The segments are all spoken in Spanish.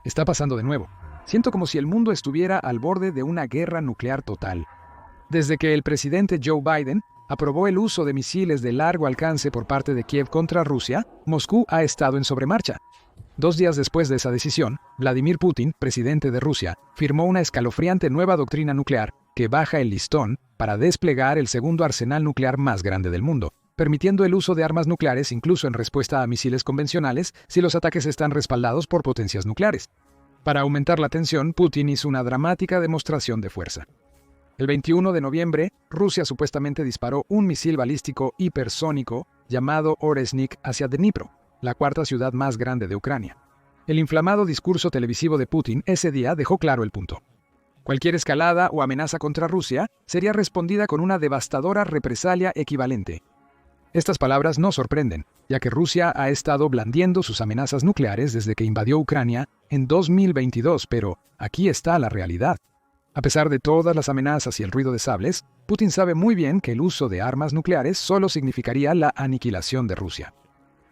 Está pasando de nuevo. Siento como si el mundo estuviera al borde de una guerra nuclear total. Desde que el presidente Joe Biden aprobó el uso de misiles de largo alcance por parte de Kiev contra Rusia, Moscú ha estado en sobremarcha. 2 días después de esa decisión, Vladimir Putin, presidente de Rusia, firmó una escalofriante nueva doctrina nuclear que baja el listón para desplegar el segundo arsenal nuclear más grande del mundo, permitiendo el uso de armas nucleares incluso en respuesta a misiles convencionales si los ataques están respaldados por potencias nucleares. Para aumentar la tensión, Putin hizo una dramática demostración de fuerza. El 21 de noviembre, Rusia supuestamente disparó un misil balístico hipersónico llamado Oresnik hacia Dnipro, la cuarta ciudad más grande de Ucrania. El inflamado discurso televisivo de Putin ese día dejó claro el punto. Cualquier escalada o amenaza contra Rusia sería respondida con una devastadora represalia equivalente. Estas palabras no sorprenden, ya que Rusia ha estado blandiendo sus amenazas nucleares desde que invadió Ucrania en 2022, pero aquí está la realidad. A pesar de todas las amenazas y el ruido de sables, Putin sabe muy bien que el uso de armas nucleares solo significaría la aniquilación de Rusia.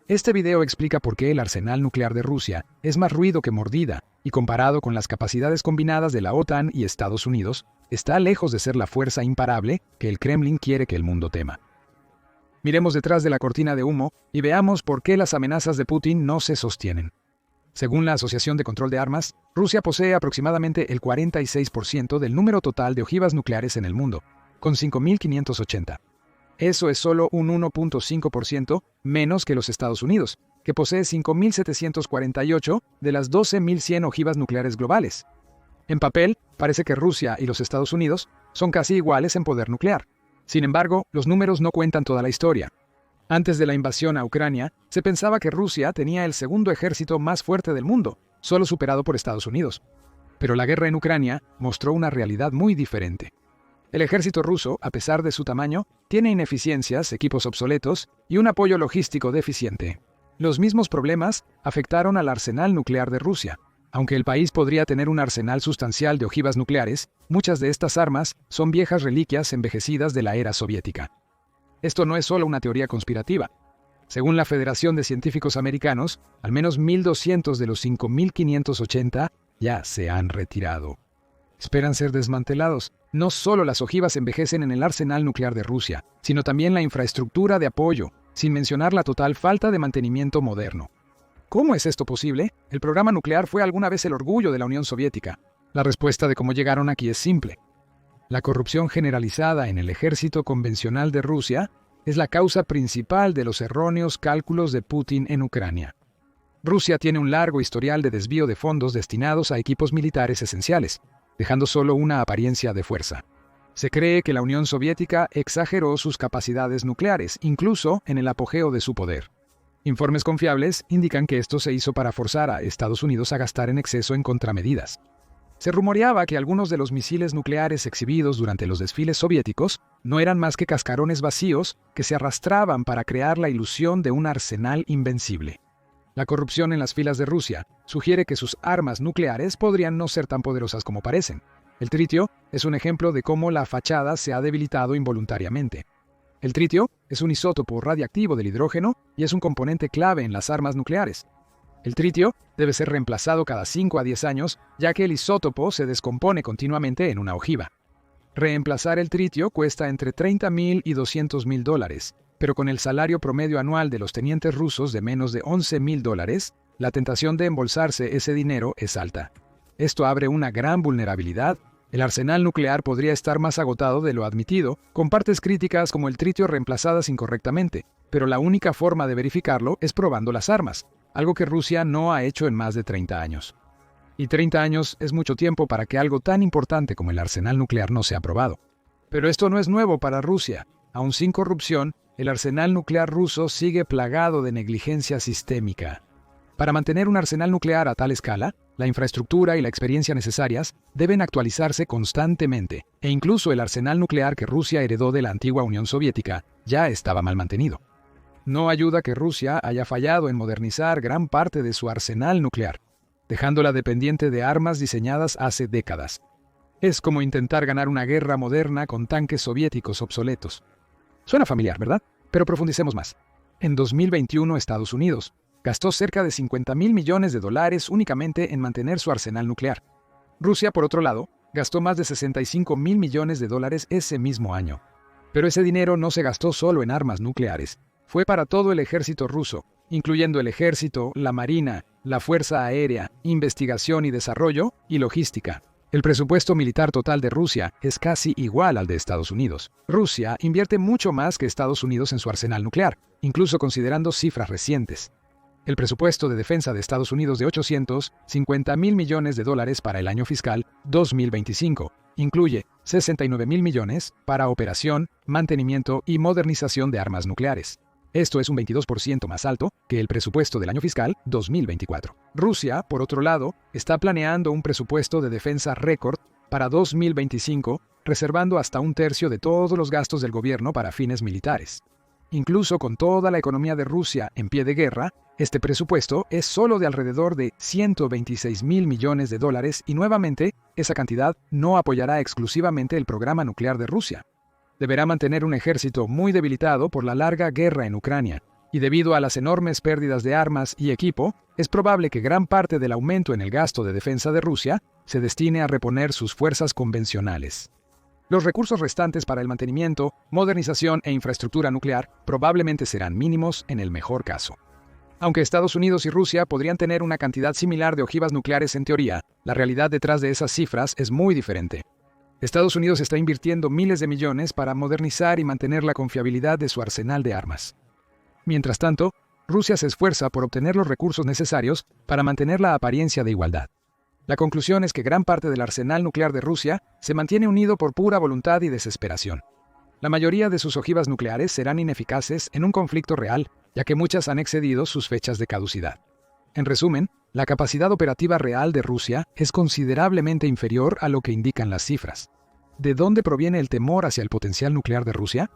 Este video explica por qué el arsenal nuclear de Rusia es más ruido que mordida, y comparado con las capacidades combinadas de la OTAN y Estados Unidos, está lejos de ser la fuerza imparable que el Kremlin quiere que el mundo tema. Miremos detrás de la cortina de humo y veamos por qué las amenazas de Putin no se sostienen. Según la Asociación de Control de Armas, Rusia posee aproximadamente el 46% del número total de ojivas nucleares en el mundo, con 5.580. Eso es solo un 1.5% menos que los Estados Unidos, que posee 5.748 de las 12.100 ojivas nucleares globales. En papel, parece que Rusia y los Estados Unidos son casi iguales en poder nuclear. Sin embargo, los números no cuentan toda la historia. Antes de la invasión a Ucrania, se pensaba que Rusia tenía el segundo ejército más fuerte del mundo, solo superado por Estados Unidos. Pero la guerra en Ucrania mostró una realidad muy diferente. El ejército ruso, a pesar de su tamaño, tiene ineficiencias, equipos obsoletos y un apoyo logístico deficiente. Los mismos problemas afectaron al arsenal nuclear de Rusia. Aunque el país podría tener un arsenal sustancial de ojivas nucleares, muchas de estas armas son viejas reliquias envejecidas de la era soviética. Esto no es solo una teoría conspirativa. Según la Federación de Científicos Americanos, al menos 1.200 de los 5.580 ya se han retirado. Esperan ser desmantelados. No solo las ojivas envejecen en el arsenal nuclear de Rusia, sino también la infraestructura de apoyo, sin mencionar la total falta de mantenimiento moderno. ¿Cómo es esto posible? El programa nuclear fue alguna vez el orgullo de la Unión Soviética. La respuesta de cómo llegaron aquí es simple. La corrupción generalizada en el ejército convencional de Rusia es la causa principal de los erróneos cálculos de Putin en Ucrania. Rusia tiene un largo historial de desvío de fondos destinados a equipos militares esenciales, dejando solo una apariencia de fuerza. Se cree que la Unión Soviética exageró sus capacidades nucleares, incluso en el apogeo de su poder. Informes confiables indican que esto se hizo para forzar a Estados Unidos a gastar en exceso en contramedidas. Se rumoreaba que algunos de los misiles nucleares exhibidos durante los desfiles soviéticos no eran más que cascarones vacíos que se arrastraban para crear la ilusión de un arsenal invencible. La corrupción en las filas de Rusia sugiere que sus armas nucleares podrían no ser tan poderosas como parecen. El tritio es un ejemplo de cómo la fachada se ha debilitado involuntariamente. El tritio es un isótopo radiactivo del hidrógeno y es un componente clave en las armas nucleares. El tritio debe ser reemplazado cada 5 a 10 años, ya que el isótopo se descompone continuamente en una ojiva. Reemplazar el tritio cuesta entre $30,000 y $200,000, pero con el salario promedio anual de los tenientes rusos de menos de $11,000, la tentación de embolsarse ese dinero es alta. Esto abre una gran vulnerabilidad. El arsenal nuclear podría estar más agotado de lo admitido, con partes críticas como el tritio reemplazadas incorrectamente, pero la única forma de verificarlo es probando las armas, algo que Rusia no ha hecho en más de 30 años. Y 30 años es mucho tiempo para que algo tan importante como el arsenal nuclear no sea probado. Pero esto no es nuevo para Rusia. Aun sin corrupción, el arsenal nuclear ruso sigue plagado de negligencia sistémica. Para mantener un arsenal nuclear a tal escala, la infraestructura y la experiencia necesarias deben actualizarse constantemente, e incluso el arsenal nuclear que Rusia heredó de la antigua Unión Soviética ya estaba mal mantenido. No ayuda que Rusia haya fallado en modernizar gran parte de su arsenal nuclear, dejándola dependiente de armas diseñadas hace décadas. Es como intentar ganar una guerra moderna con tanques soviéticos obsoletos. Suena familiar, ¿verdad? Pero profundicemos más. En 2021, Estados Unidos, gastó cerca de $50.000 millones únicamente en mantener su arsenal nuclear. Rusia, por otro lado, gastó más de $65.000 millones ese mismo año. Pero ese dinero no se gastó solo en armas nucleares. Fue para todo el ejército ruso, incluyendo el ejército, la marina, la fuerza aérea, investigación y desarrollo, y logística. El presupuesto militar total de Rusia es casi igual al de Estados Unidos. Rusia invierte mucho más que Estados Unidos en su arsenal nuclear, incluso considerando cifras recientes. El presupuesto de defensa de Estados Unidos de $850.000 millones para el año fiscal 2025 incluye $69.000 millones para operación, mantenimiento y modernización de armas nucleares. Esto es un 22% más alto que el presupuesto del año fiscal 2024. Rusia, por otro lado, está planeando un presupuesto de defensa récord para 2025, reservando hasta un tercio de todos los gastos del gobierno para fines militares. Incluso con toda la economía de Rusia en pie de guerra, este presupuesto es solo de alrededor de $126.000 millones y nuevamente, esa cantidad no apoyará exclusivamente el programa nuclear de Rusia. Deberá mantener un ejército muy debilitado por la larga guerra en Ucrania, y debido a las enormes pérdidas de armas y equipo, es probable que gran parte del aumento en el gasto de defensa de Rusia se destine a reponer sus fuerzas convencionales. Los recursos restantes para el mantenimiento, modernización e infraestructura nuclear probablemente serán mínimos en el mejor caso. Aunque Estados Unidos y Rusia podrían tener una cantidad similar de ojivas nucleares en teoría, la realidad detrás de esas cifras es muy diferente. Estados Unidos está invirtiendo miles de millones para modernizar y mantener la confiabilidad de su arsenal de armas. Mientras tanto, Rusia se esfuerza por obtener los recursos necesarios para mantener la apariencia de igualdad. La conclusión es que gran parte del arsenal nuclear de Rusia se mantiene unido por pura voluntad y desesperación. La mayoría de sus ojivas nucleares serán ineficaces en un conflicto real, ya que muchas han excedido sus fechas de caducidad. En resumen, la capacidad operativa real de Rusia es considerablemente inferior a lo que indican las cifras. ¿De dónde proviene el temor hacia el potencial nuclear de Rusia?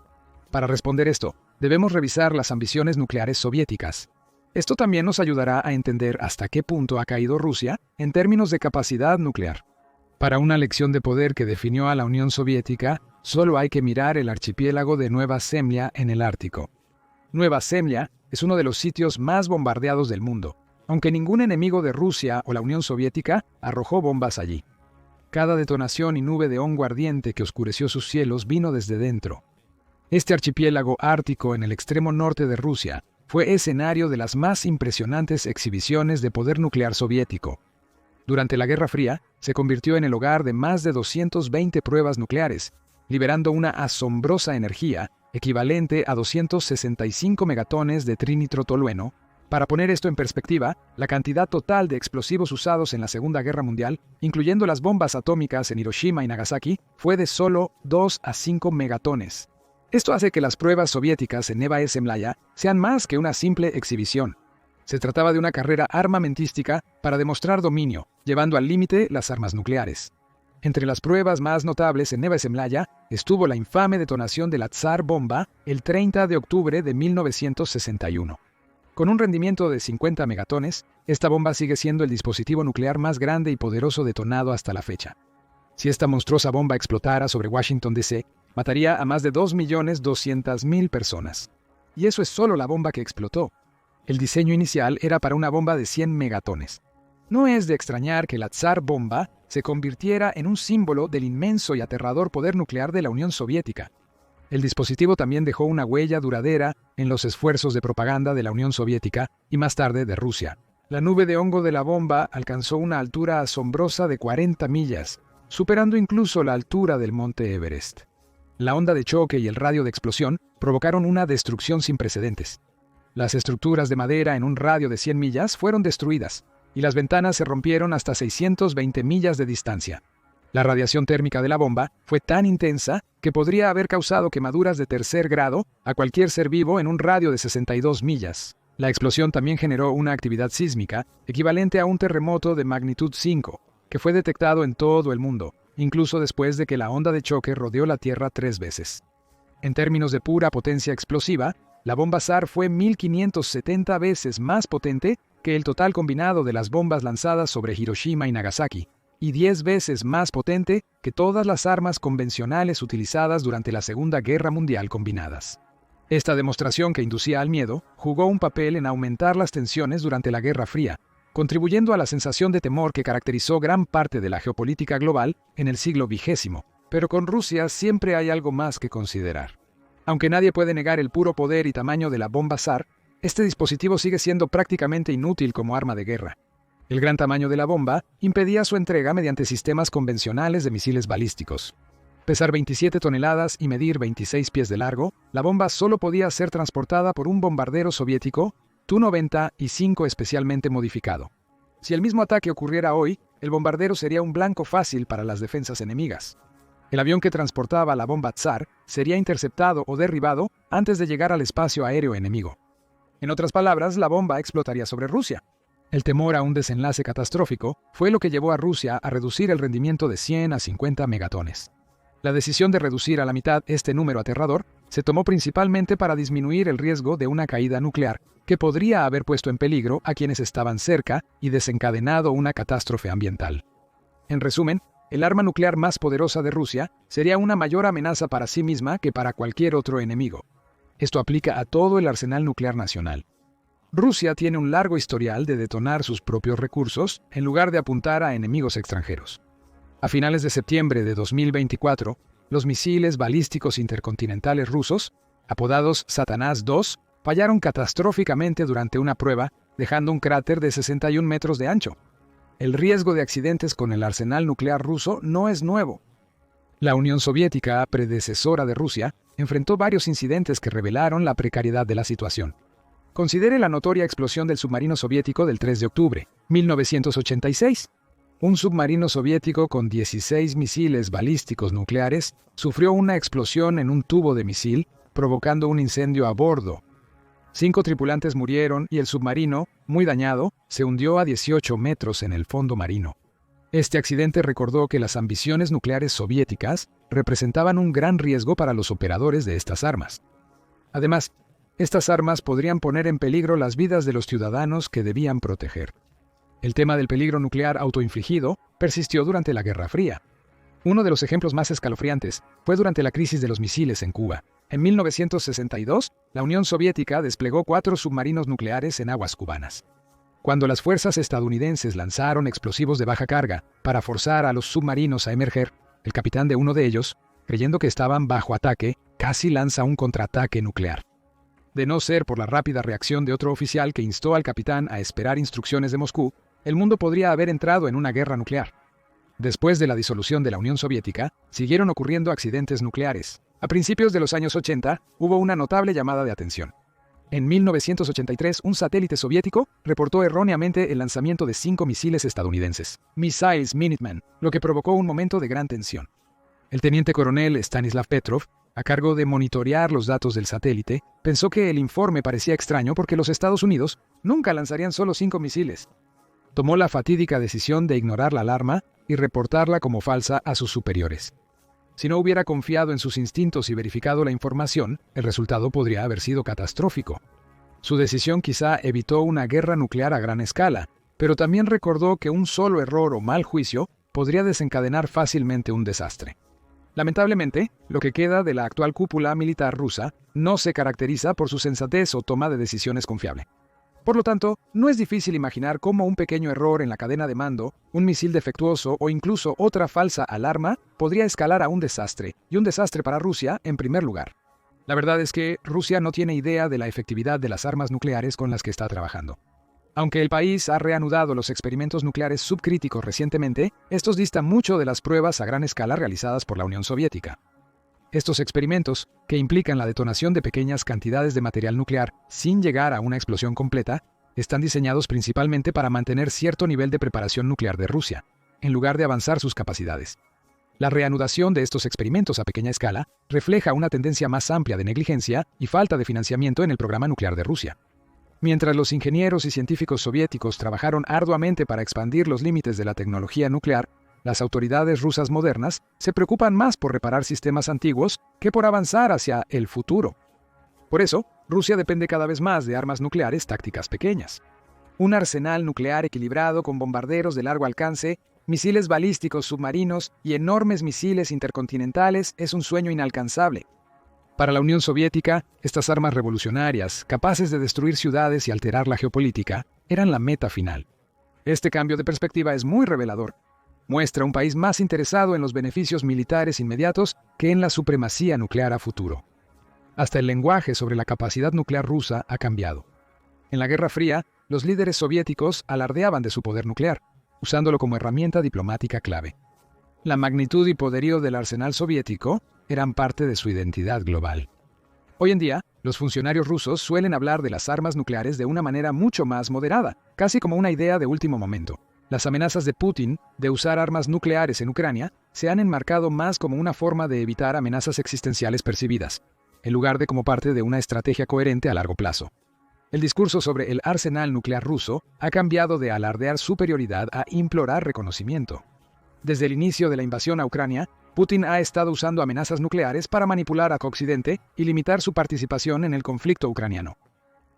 Para responder esto, debemos revisar las ambiciones nucleares soviéticas. Esto también nos ayudará a entender hasta qué punto ha caído Rusia en términos de capacidad nuclear. Para una lección de poder que definió a la Unión Soviética, solo hay que mirar el archipiélago de Nueva Zemlya en el Ártico. Nueva Zemlya es uno de los sitios más bombardeados del mundo, aunque ningún enemigo de Rusia o la Unión Soviética arrojó bombas allí. Cada detonación y nube de hongo ardiente que oscureció sus cielos vino desde dentro. Este archipiélago ártico en el extremo norte de Rusia fue escenario de las más impresionantes exhibiciones de poder nuclear soviético. Durante la Guerra Fría, se convirtió en el hogar de más de 220 pruebas nucleares, liberando una asombrosa energía equivalente a 265 megatones de trinitrotolueno. Para poner esto en perspectiva, la cantidad total de explosivos usados en la Segunda Guerra Mundial, incluyendo las bombas atómicas en Hiroshima y Nagasaki, fue de solo 2 a 5 megatones. Esto hace que las pruebas soviéticas en Neva Zemlya sean más que una simple exhibición. Se trataba de una carrera armamentística para demostrar dominio, llevando al límite las armas nucleares. Entre las pruebas más notables en Neva Zemlya estuvo la infame detonación de la Tsar Bomba el 30 de octubre de 1961. Con un rendimiento de 50 megatones, esta bomba sigue siendo el dispositivo nuclear más grande y poderoso detonado hasta la fecha. Si esta monstruosa bomba explotara sobre Washington, D.C., mataría a más de 2.200.000 personas. Y eso es solo la bomba que explotó. El diseño inicial era para una bomba de 100 megatones. No es de extrañar que la Tsar Bomba se convirtiera en un símbolo del inmenso y aterrador poder nuclear de la Unión Soviética. El dispositivo también dejó una huella duradera en los esfuerzos de propaganda de la Unión Soviética y más tarde de Rusia. La nube de hongo de la bomba alcanzó una altura asombrosa de 40 millas, superando incluso la altura del monte Everest. La onda de choque y el radio de explosión provocaron una destrucción sin precedentes. Las estructuras de madera en un radio de 100 millas fueron destruidas, y las ventanas se rompieron hasta 620 millas de distancia. La radiación térmica de la bomba fue tan intensa que podría haber causado quemaduras de tercer grado a cualquier ser vivo en un radio de 62 millas. La explosión también generó una actividad sísmica equivalente a un terremoto de magnitud 5, que fue detectado en todo el mundo, incluso después de que la onda de choque rodeó la Tierra 3 veces. En términos de pura potencia explosiva, la bomba Tsar fue 1570 veces más potente que el total combinado de las bombas lanzadas sobre Hiroshima y Nagasaki, y 10 veces más potente que todas las armas convencionales utilizadas durante la Segunda Guerra Mundial combinadas. Esta demostración, que inducía al miedo, jugó un papel en aumentar las tensiones durante la Guerra Fría, contribuyendo a la sensación de temor que caracterizó gran parte de la geopolítica global en el siglo XX. Pero con Rusia siempre hay algo más que considerar. Aunque nadie puede negar el puro poder y tamaño de la bomba Tsar, este dispositivo sigue siendo prácticamente inútil como arma de guerra. El gran tamaño de la bomba impedía su entrega mediante sistemas convencionales de misiles balísticos. Pesar 27 toneladas y medir 26 pies de largo, la bomba solo podía ser transportada por un bombardero soviético Tu-95 especialmente modificado. Si el mismo ataque ocurriera hoy, el bombardero sería un blanco fácil para las defensas enemigas. El avión que transportaba la bomba Tsar sería interceptado o derribado antes de llegar al espacio aéreo enemigo. En otras palabras, la bomba explotaría sobre Rusia. El temor a un desenlace catastrófico fue lo que llevó a Rusia a reducir el rendimiento de 100 a 50 megatones. La decisión de reducir a la mitad este número aterrador se tomó principalmente para disminuir el riesgo de una caída nuclear, que podría haber puesto en peligro a quienes estaban cerca y desencadenado una catástrofe ambiental. En resumen, el arma nuclear más poderosa de Rusia sería una mayor amenaza para sí misma que para cualquier otro enemigo. Esto aplica a todo el arsenal nuclear nacional. Rusia tiene un largo historial de detonar sus propios recursos en lugar de apuntar a enemigos extranjeros. A finales de septiembre de 2024, los misiles balísticos intercontinentales rusos, apodados Satanás II, fallaron catastróficamente durante una prueba, dejando un cráter de 61 metros de ancho. El riesgo de accidentes con el arsenal nuclear ruso no es nuevo. La Unión Soviética, predecesora de Rusia, enfrentó varios incidentes que revelaron la precariedad de la situación. Considere la notoria explosión del submarino soviético del 3 de octubre, 1986. Un submarino soviético con 16 misiles balísticos nucleares sufrió una explosión en un tubo de misil, provocando un incendio a bordo. 5 tripulantes murieron y el submarino, muy dañado, se hundió a 18 metros en el fondo marino. Este accidente recordó que las ambiciones nucleares soviéticas representaban un gran riesgo para los operadores de estas armas. Además, estas armas podrían poner en peligro las vidas de los ciudadanos que debían proteger. El tema del peligro nuclear autoinfligido persistió durante la Guerra Fría. Uno de los ejemplos más escalofriantes fue durante la crisis de los misiles en Cuba. En 1962, la Unión Soviética desplegó 4 submarinos nucleares en aguas cubanas. Cuando las fuerzas estadounidenses lanzaron explosivos de baja carga para forzar a los submarinos a emerger, el capitán de uno de ellos, creyendo que estaban bajo ataque, casi lanza un contraataque nuclear. De no ser por la rápida reacción de otro oficial que instó al capitán a esperar instrucciones de Moscú, el mundo podría haber entrado en una guerra nuclear. Después de la disolución de la Unión Soviética, siguieron ocurriendo accidentes nucleares. A principios de los años 80, hubo una notable llamada de atención. En 1983, un satélite soviético reportó erróneamente el lanzamiento de 5 misiles estadounidenses, Missiles Minuteman, lo que provocó un momento de gran tensión. El teniente coronel Stanislav Petrov, a cargo de monitorear los datos del satélite, pensó que el informe parecía extraño porque los Estados Unidos nunca lanzarían solo 5 misiles. Tomó la fatídica decisión de ignorar la alarma y reportarla como falsa a sus superiores. Si no hubiera confiado en sus instintos y verificado la información, el resultado podría haber sido catastrófico. Su decisión quizá evitó una guerra nuclear a gran escala, pero también recordó que un solo error o mal juicio podría desencadenar fácilmente un desastre. Lamentablemente, lo que queda de la actual cúpula militar rusa no se caracteriza por su sensatez o toma de decisiones confiable. Por lo tanto, no es difícil imaginar cómo un pequeño error en la cadena de mando, un misil defectuoso o incluso otra falsa alarma podría escalar a un desastre, y un desastre para Rusia en primer lugar. La verdad es que Rusia no tiene idea de la efectividad de las armas nucleares con las que está trabajando. Aunque el país ha reanudado los experimentos nucleares subcríticos recientemente, estos distan mucho de las pruebas a gran escala realizadas por la Unión Soviética. Estos experimentos, que implican la detonación de pequeñas cantidades de material nuclear sin llegar a una explosión completa, están diseñados principalmente para mantener cierto nivel de preparación nuclear de Rusia, en lugar de avanzar sus capacidades. La reanudación de estos experimentos a pequeña escala refleja una tendencia más amplia de negligencia y falta de financiamiento en el programa nuclear de Rusia. Mientras los ingenieros y científicos soviéticos trabajaron arduamente para expandir los límites de la tecnología nuclear, las autoridades rusas modernas se preocupan más por reparar sistemas antiguos que por avanzar hacia el futuro. Por eso, Rusia depende cada vez más de armas nucleares tácticas pequeñas. Un arsenal nuclear equilibrado con bombarderos de largo alcance, misiles balísticos submarinos y enormes misiles intercontinentales es un sueño inalcanzable. Para la Unión Soviética, estas armas revolucionarias, capaces de destruir ciudades y alterar la geopolítica, eran la meta final. Este cambio de perspectiva es muy revelador. Muestra un país más interesado en los beneficios militares inmediatos que en la supremacía nuclear a futuro. Hasta el lenguaje sobre la capacidad nuclear rusa ha cambiado. En la Guerra Fría, los líderes soviéticos alardeaban de su poder nuclear, usándolo como herramienta diplomática clave. La magnitud y poderío del arsenal soviético eran parte de su identidad global. Hoy en día, los funcionarios rusos suelen hablar de las armas nucleares de una manera mucho más moderada, casi como una idea de último momento. Las amenazas de Putin de usar armas nucleares en Ucrania se han enmarcado más como una forma de evitar amenazas existenciales percibidas, en lugar de como parte de una estrategia coherente a largo plazo. El discurso sobre el arsenal nuclear ruso ha cambiado de alardear superioridad a implorar reconocimiento. Desde el inicio de la invasión a Ucrania, Putin ha estado usando amenazas nucleares para manipular a Occidente y limitar su participación en el conflicto ucraniano.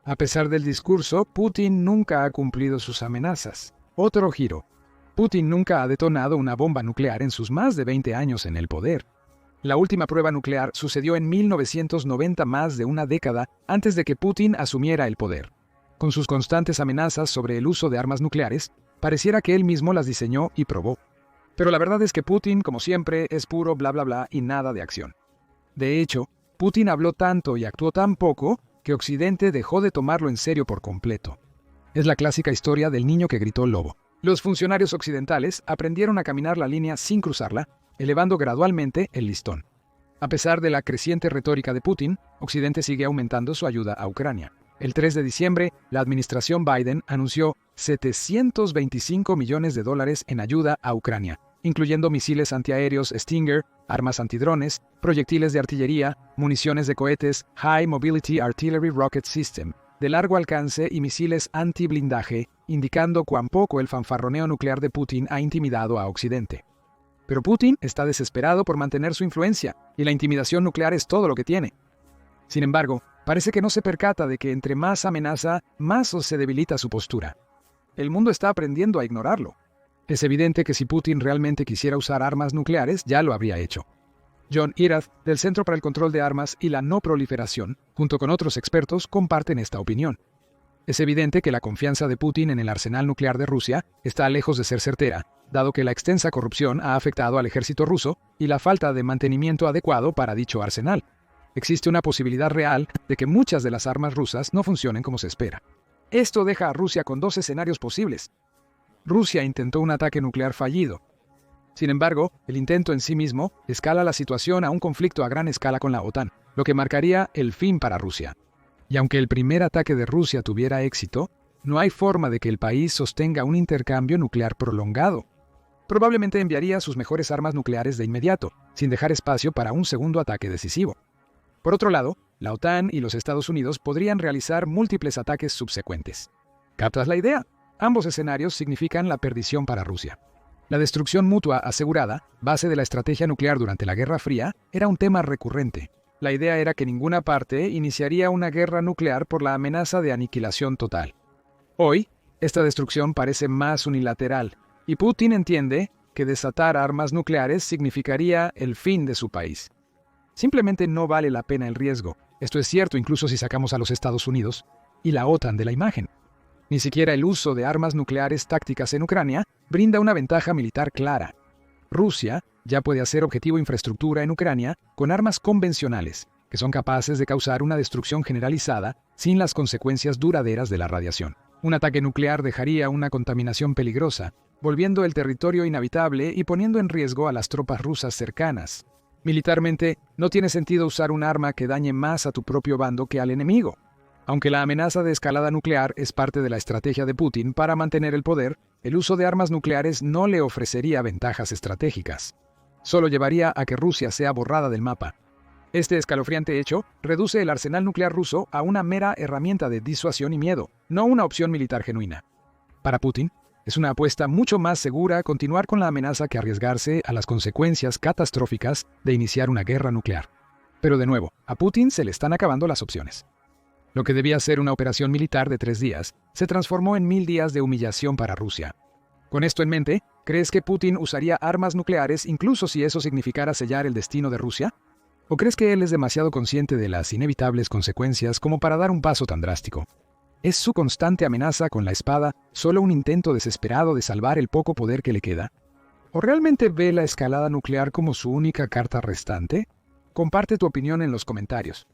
A pesar del discurso, Putin nunca ha cumplido sus amenazas. Otro giro. Putin nunca ha detonado una bomba nuclear en sus más de 20 años en el poder. La última prueba nuclear sucedió en 1990, más de una década antes de que Putin asumiera el poder. Con sus constantes amenazas sobre el uso de armas nucleares, pareciera que él mismo las diseñó y probó. Pero la verdad es que Putin, como siempre, es puro bla bla bla y nada de acción. De hecho, Putin habló tanto y actuó tan poco que Occidente dejó de tomarlo en serio por completo. Es la clásica historia del niño que gritó lobo. Los funcionarios occidentales aprendieron a caminar la línea sin cruzarla, elevando gradualmente el listón. A pesar de la creciente retórica de Putin, Occidente sigue aumentando su ayuda a Ucrania. El 3 de diciembre, la administración Biden anunció $725 millones en ayuda a Ucrania, incluyendo misiles antiaéreos Stinger, armas antidrones, proyectiles de artillería, municiones de cohetes High Mobility Artillery Rocket System, de largo alcance y misiles antiblindaje, indicando cuán poco el fanfarroneo nuclear de Putin ha intimidado a Occidente. Pero Putin está desesperado por mantener su influencia, y la intimidación nuclear es todo lo que tiene. Sin embargo, parece que no se percata de que entre más amenaza, más se debilita su postura. El mundo está aprendiendo a ignorarlo. Es evidente que si Putin realmente quisiera usar armas nucleares, ya lo habría hecho. John Irath, del Centro para el Control de Armas y la No Proliferación, junto con otros expertos, comparten esta opinión. Es evidente que la confianza de Putin en el arsenal nuclear de Rusia está lejos de ser certera, dado que la extensa corrupción ha afectado al ejército ruso y la falta de mantenimiento adecuado para dicho arsenal. Existe una posibilidad real de que muchas de las armas rusas no funcionen como se espera. Esto deja a Rusia con dos escenarios posibles. Rusia intentó un ataque nuclear fallido. Sin embargo, el intento en sí mismo escala la situación a un conflicto a gran escala con la OTAN, lo que marcaría el fin para Rusia. Y aunque el primer ataque de Rusia tuviera éxito, no hay forma de que el país sostenga un intercambio nuclear prolongado. Probablemente enviaría sus mejores armas nucleares de inmediato, sin dejar espacio para un segundo ataque decisivo. Por otro lado, la OTAN y los Estados Unidos podrían realizar múltiples ataques subsecuentes. ¿Captas la idea? Ambos escenarios significan la perdición para Rusia. La destrucción mutua asegurada, base de la estrategia nuclear durante la Guerra Fría, era un tema recurrente. La idea era que ninguna parte iniciaría una guerra nuclear por la amenaza de aniquilación total. Hoy, esta destrucción parece más unilateral, y Putin entiende que desatar armas nucleares significaría el fin de su país. Simplemente no vale la pena el riesgo. Esto es cierto incluso si sacamos a los Estados Unidos y la OTAN de la imagen. Ni siquiera el uso de armas nucleares tácticas en Ucrania brinda una ventaja militar clara. Rusia ya puede hacer objetivo infraestructura en Ucrania con armas convencionales, que son capaces de causar una destrucción generalizada sin las consecuencias duraderas de la radiación. Un ataque nuclear dejaría una contaminación peligrosa, volviendo el territorio inhabitable y poniendo en riesgo a las tropas rusas cercanas. Militarmente, no tiene sentido usar un arma que dañe más a tu propio bando que al enemigo. Aunque la amenaza de escalada nuclear es parte de la estrategia de Putin para mantener el poder, el uso de armas nucleares no le ofrecería ventajas estratégicas. Solo llevaría a que Rusia sea borrada del mapa. Este escalofriante hecho reduce el arsenal nuclear ruso a una mera herramienta de disuasión y miedo, no una opción militar genuina. Para Putin, es una apuesta mucho más segura continuar con la amenaza que arriesgarse a las consecuencias catastróficas de iniciar una guerra nuclear. Pero de nuevo, a Putin se le están acabando las opciones. Lo que debía ser una operación militar de 3 días, se transformó en 1000 días de humillación para Rusia. Con esto en mente, ¿crees que Putin usaría armas nucleares incluso si eso significara sellar el destino de Rusia? ¿O crees que él es demasiado consciente de las inevitables consecuencias como para dar un paso tan drástico? ¿Es su constante amenaza con la espada solo un intento desesperado de salvar el poco poder que le queda? ¿O realmente ve la escalada nuclear como su única carta restante? Comparte tu opinión en los comentarios.